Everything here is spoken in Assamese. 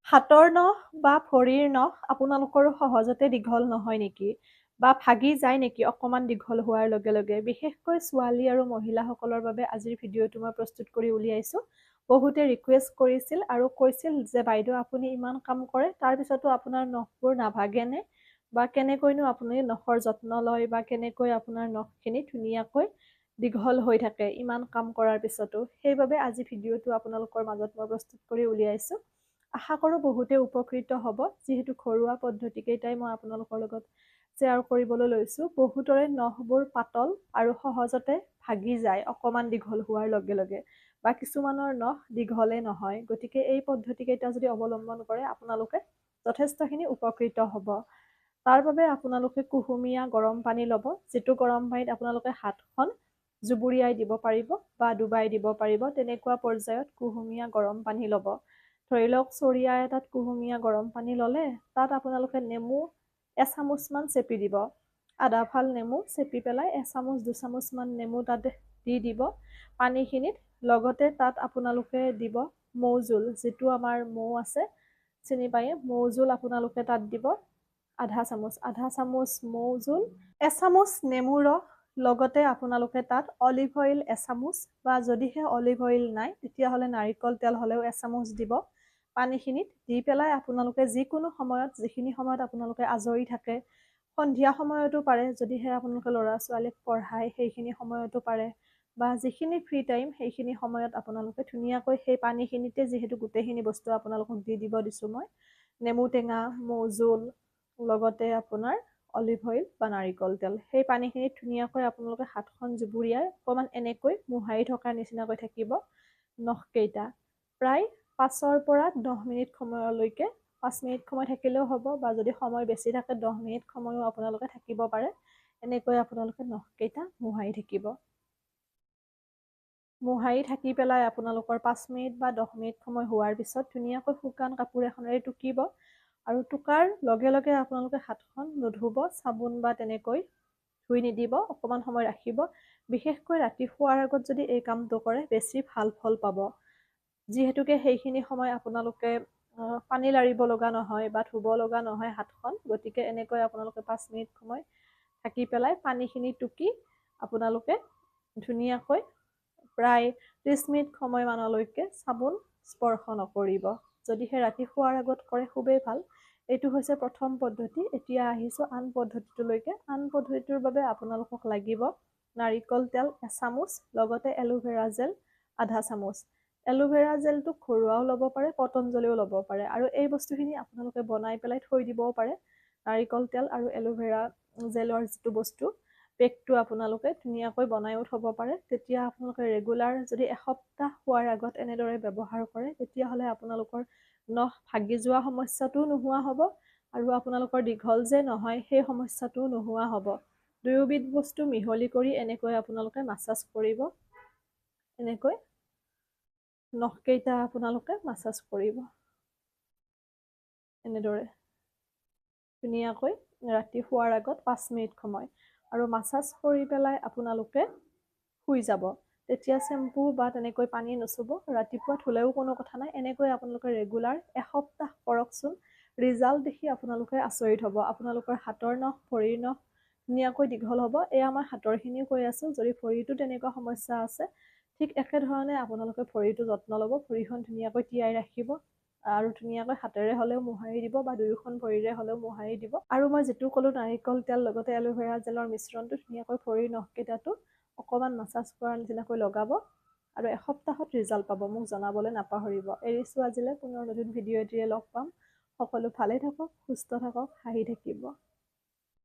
হাতৰ নখ বা ভৰিৰ নখ আপোনালোকৰো সহজতে দীঘল নহয় নেকি? বা ভাগি যায় নেকি অকণমান দীঘল হোৱাৰ লগে লগে? বিশেষকৈ ছোৱালী আৰু মহিলাসকলৰ বাবে আজিৰ ভিডিঅ'টো মই প্ৰস্তুত কৰি উলিয়াইছোঁ। বহুতে ৰিকুৱেষ্ট কৰিছিল আৰু কৈছিল যে বাইদেউ আপুনি ইমান কাম কৰে তাৰপিছতো আপোনাৰ নখবোৰ নাভাগেনে? বা কেনেকৈনো আপুনি নখৰ যত্ন লয় বা কেনেকৈ আপোনাৰ নখখিনি ধুনীয়াকৈ দীঘল হৈ থাকে ইমান কাম কৰাৰ পিছতো? সেইবাবে আজি ভিডিঅ'টো আপোনালোকৰ মাজত মই প্ৰস্তুত কৰি উলিয়াইছোঁ। আশা কৰোঁ বহুতে উপকৃত হ'ব, যিহেতু ঘৰুৱা পদ্ধতিকেইটাই মই আপোনালোকৰ লগত শ্বেয়াৰ কৰিবলৈ লৈছোঁ। বহুতৰে নখবোৰ পাতল আৰু সহজতে ভাগি যায় অকণমান দীঘল হোৱাৰ লগে লগে, বা কিছুমানৰ নখ দীঘলে নহয়। গতিকে এই পদ্ধতিকেইটা যদি অৱলম্বন কৰে আপোনালোকে যথেষ্টখিনি উপকৃত হ'ব। তাৰ বাবে আপোনালোকে কুহুমীয়া গৰম পানী ল'ব, যিটো গৰম পানীত আপোনালোকে হাতখন জুবুৰিয়াই দিব পাৰিব বা ডুবাই দিব পাৰিব। তেনেকুৱা পৰ্যায়ত কুহুমীয়া গৰম পানী ল'ব। ধৰি লওক চৰিয়া এটাত কুহুমীয়া গৰম পানী ল'লে, তাত আপোনালোকে নেমু এচামুচমান চেপি দিব। আধা ফাল নেমু চেপি পেলাই এচামুচ দুচামুচমান নেমু তাত দি দিব পানীখিনিত। লগতে তাত আপোনালোকে দিব মৌজোল, যিটো আমাৰ মৌ আছে চিনি পায়ে, মৌজোল আপোনালোকে তাত দিব আধা চামুচ মৌজোল, এচামুচ নেমু ৰস, লগতে আপোনালোকে তাত অলিভ অইল এচামুচ, বা যদিহে অলিভ অইল নাই তেতিয়াহ'লে নাৰিকল তেল হ'লেও এচামুচ দিব। পানীখিনিত দি পেলাই আপোনালোকে যিকোনো সময়ত, যিখিনি সময়ত আপোনালোকে আজৰি থাকে, সন্ধিয়া সময়তো পাৰে যদিহে আপোনালোকে ল'ৰা ছোৱালীক পঢ়ায়, সেইখিনি সময়তো পাৰে, বা যিখিনি ফ্ৰী টাইম সেইখিনি সময়ত আপোনালোকে ধুনীয়াকৈ সেই পানীখিনিতে, যিহেতু গোটেইখিনি বস্তু আপোনালোকক দি দিব দিছোঁ মই, নেমু টেঙা, মৌজোল, লগতে আপোনাৰ অলিভ অইল বা নাৰিকল তেল, সেই পানীখিনিত ধুনীয়াকৈ আপোনালোকে হাতখন জুবুৰিয়াই অকণমান এনেকৈ মোহাৰি থকাৰ নিচিনাকৈ থাকিব নখকেইটা। প্ৰায় 5ৰ পৰা 10 মিনিট সময়লৈকে, 5 মিনিট সময় থাকিলেও হ'ব, বা যদি সময় বেছি থাকে 10 মিনিট সময়ো আপোনালোকে থাকিব পাৰে। এনেকৈ আপোনালোকে নখকেইটা মোহাৰি থাকিব। মোহাৰি থাকি পেলাই আপোনালোকৰ 5 মিনিট বা 10 মিনিট সময় হোৱাৰ পিছত ধুনীয়াকৈ শুকান কাপোৰ এখনেৰে টুকিব, আৰু টুকাৰ লগে লগে আপোনালোকে হাতখন নুধুব, চাবোন বা তেনেকৈ ধুই নিদিব, অকণমান সময় ৰাখিব। বিশেষকৈ ৰাতি শোৱাৰ আগত যদি এই কামটো কৰে বেছি ভাল ফল পাব, যিহেতুকে সেইখিনি সময় আপোনালোকে পানী লাৰিব লগা নহয় বা ধুব লগা নহয় হাতখন। গতিকে এনেকৈ আপোনালোকে 5 মিনিট সময় থাকি পেলাই পানীখিনি টুকি আপোনালোকে ধুনীয়াকৈ প্ৰায় 30 মিনিট সময়মানলৈকে চাবোন স্পৰ্শ নকৰিব। যদিহে ৰাতি শোৱাৰ আগত কৰে খুবেই ভাল। এইটো হৈছে প্ৰথম পদ্ধতি। এতিয়া আহিছোঁ আন পদ্ধতিটোলৈকে। আন পদ্ধতিটোৰ বাবে আপোনালোকক লাগিব নাৰিকল তেল এচামুচ, লগতে এলোভেৰা জেল আধা চামুচ। এলোভেৰা জেলটো ঘৰুৱাও ল'ব পাৰে, পতঞ্জলিও ল'ব পাৰে, আৰু এই বস্তুখিনি আপোনালোকে বনাই পেলাই থৈ দিবও পাৰে। নাৰিকল তেল আৰু এলোভেৰা জেলৰ যিটো বস্তু, পেকটো আপোনালোকে ধুনীয়াকৈ বনাইও থ'ব পাৰে। তেতিয়া আপোনালোকে ৰেগুলাৰ যদি এসপ্তাহ শোৱাৰ আগত এনেদৰে ব্যৱহাৰ কৰে, তেতিয়াহ'লে আপোনালোকৰ নখ ভাগি যোৱা সমস্যাটোও নোহোৱা হ'ব, আৰু আপোনালোকৰ দীঘল যে নহয় সেই সমস্যাটোও নোহোৱা হ'ব। দুয়োবিধ বস্তু মিহলি কৰি এনেকৈ আপোনালোকে মাছাজ কৰিব। এনেকৈ নখকেইটা আপোনালোকে মাছাজ কৰিব এনেদৰে ধুনীয়াকৈ ৰাতি শোৱাৰ আগত 5 মিনিট সময়, আৰু মাছাজ কৰি পেলাই আপোনালোকে শুই যাব। তেতিয়া চেম্পু বা তেনেকৈ পানী নুচুব, ৰাতিপুৱা ধুলেও কোনো কথা নাই। এনেকৈ আপোনালোকে ৰেগুলাৰ এসপ্তাহ কৰকচোন। ৰিজাল্ট দেখি আপোনালোকে আচৰিত হ'ব। আপোনালোকৰ হাতৰ নখ, ভৰিৰ নখ ধুনীয়াকৈ দীঘল হ'ব। এয়া মই হাতৰখিনিও কৈ আছোঁ। যদি ভৰিতো তেনেকুৱা সমস্যা আছে, ঠিক একেধৰণে আপোনালোকে ভৰিটো যত্ন ল'ব। ভৰিখন ধুনীয়াকৈ তিয়াই ৰাখিব, আৰু ধুনীয়াকৈ হাতেৰে হ'লেও মোহাৰি দিব, বা দুয়োখন ভৰিৰে হ'লেও মোহাৰি দিব। আৰু মই যিটো ক'লোঁ নাৰিকল তেল লগতে এলোভেৰা জেলৰ মিশ্ৰণটো ধুনীয়াকৈ ভৰিৰ নখকেইটাতো অকণমান মাছাজ কৰাৰ নিচিনাকৈ লগাব, আৰু এসপ্তাহত ৰিজাল্ট পাব। মোক জনাবলৈ নাপাহৰিব। এৰিছোঁ আজিলৈ, পুনৰ নতুন ভিডিঅ' এটিৰে লগ পাম। সকলো ভালে থাকক, সুস্থ থাকক, হাঁহি থাকিব।